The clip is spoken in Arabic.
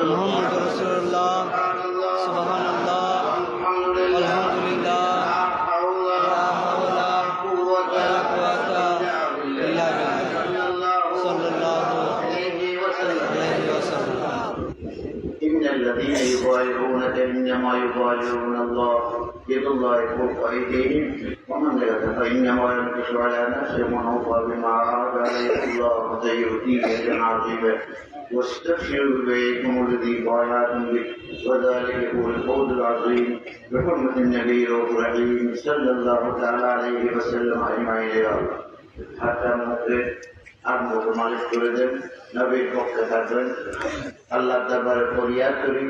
মুহাম্মদ রাসূলুল্লাহ সুবহানাল্লাহ আলহামদুলিল্লাহ লা হাওলা ওয়ালা কুওয়াতা ইল্লা বিল্লাহ সাল্লাল্লাহু আলাইহি ওয়াসাল্লাম إن الذين يبايعونك إنما يبايعون الله يد الله فوق أيديهم ومن لا فإنما ينكش على نفسه من أوفى بما عهد عليه الله فسيؤتيه أجرا عظيما واستبشروا ببيعكم الذي بايعتم به وذلك هو الفوز العظيم بحرمة النبي الرحيم صلى الله تعالى عليه وسلم أجمعين يا رب حتى مغفر আত্মকে মালিশ করে দেন, নবীর পক্ষে থাকবেন। আল্লাহ দরবারে ফরিয়াদ করি